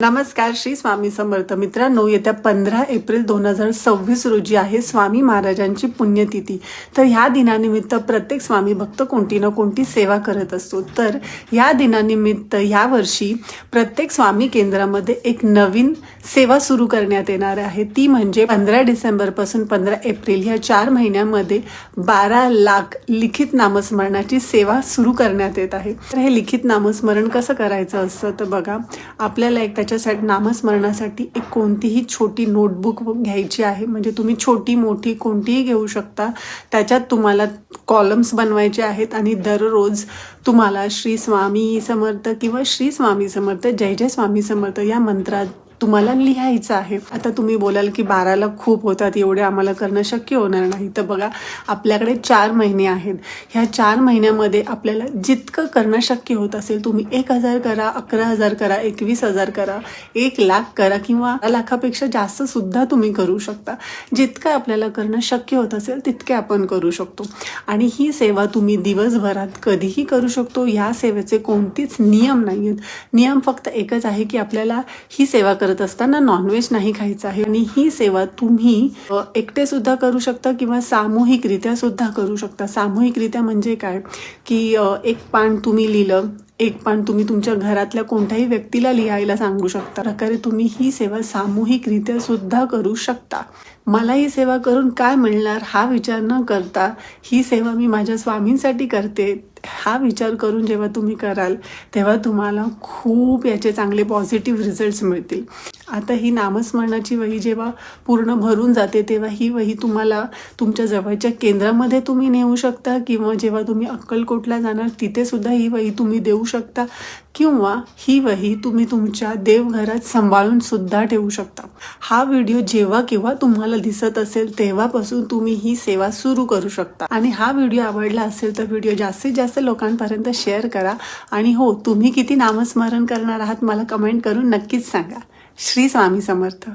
नमस्कार. श्री स्वामी समर्थ. मित्रांनो, येत्या 15 एप्रिल 2026 रोजी आहे स्वामी महाराजांची पुण्यतिथी. तर ह्या दिनानिमित्त प्रत्येक स्वामी भक्त कोणती ना कोणती सेवा करत असतो. तर या दिनानिमित्त यावर्षी प्रत्येक स्वामी केंद्रामध्ये एक नवीन सेवा सुरू करण्यात येणार आहे. ती म्हणजे 15 डिसेंबरपासून 15 एप्रिल या 4 महिन्यामध्ये 12 लाख लिखित नामस्मरणाची सेवा सुरू करण्यात येत आहे. तर हे लिखित नामस्मरण कसं करायचं असतं तर बघा, आपल्याला एक त्याच्यासाठी नामस्मरणासाठी एक कोणतीही छोटी नोटबुक घ्यायची आहे. म्हणजे तुम्ही छोटी मोठी कोणतीही घेऊ शकता. त्याच्यात तुम्हाला कॉलम्स बनवायचे आहेत आणि दररोज तुम्हाला श्री स्वामी समर्थ किंवा श्री स्वामी समर्थ, जय जय स्वामी समर्थ या मंत्रात तुम्हाला लिहायचं आहे. आता तुम्ही बोलाल की 12 लाख खूप होतात, एवढे आम्हाला करणं शक्य होणार नाही. तर बघा, आपल्याकडे 4 महिने आहेत. ह्या 4 महिन्यामध्ये आपल्याला जितकं करणं शक्य होत असेल, तुम्ही 1000 करा, 11,000 करा, 21,000 करा, 1 लाख करा किंवा 12 लाखापेक्षा जास्त सुद्धा तुम्ही करू शकता. जितकं आपल्याला करणं शक्य होत असेल तितके आपण करू शकतो. आणि ही सेवा तुम्ही दिवसभरात कधीही करू शकतो. या सेवेचे कोणतेच नियम नाही आहेत. नियम फक्त एकच आहे की आपल्याला ही सेवा करत असताना नॉनव्हेज नाही खायचं आहे. आणि ही सेवा तुम्ही एकटे सुद्धा करू शकता किंवा सामूहिकरित्या सुद्धा करू शकता. सामूहिकरित्या म्हणजे काय की एक पान तुम्ही लिहिलं, एक पान तुम्ही तुमच्या घरातल्या कोणत्याही व्यक्तीला लिहायला सांगू शकता. प्रकारे तुम्ही ही सेवा सामूहिकरित्या सुद्धा करू शकता. मला ही सेवा करून काय मिळणार हा विचार न करता, ही सेवा मी माझ्या स्वामींसाठी करते हा विचार करून जेव्हा तुम्ही कराल तेव्हा तुम्हाला खूप याचे चांगले पॉझिटिव्ह रिझल्ट्स मिळतील. आता ही नामस्मरणाची वही जेव्हा पूर्ण भरून जाते तेव्हा ही वही तुम्हाला तुमच्या जवळच्या केंद्रामध्ये तुम्ही नेऊ शकता किंवा जेव्हा तुम्ही अक्कलकोटला जाणार तिथे सुद्धा ही वही तुम्ही देऊ शकता किंवा ही वही तुम्ही तुमच्या देवघरात सांभाळून सुद्धा ठेवू शकता. हा व्हिडिओ जेव्हा केव्हा तुम्हाला दिसत असेल तेव्हापासून तुम्ही ही सेवा सुरू करू शकता. आणि हा व्हिडिओ आवडला असेल तर व्हिडिओ जास्तीत जास्त लोकांपर्यंत शेअर करा. आणि हो, तुम्ही किती नामस्मरण करणार आहात मला कमेंट करून नक्कीच सांगा. श्री स्वामी समर्थ.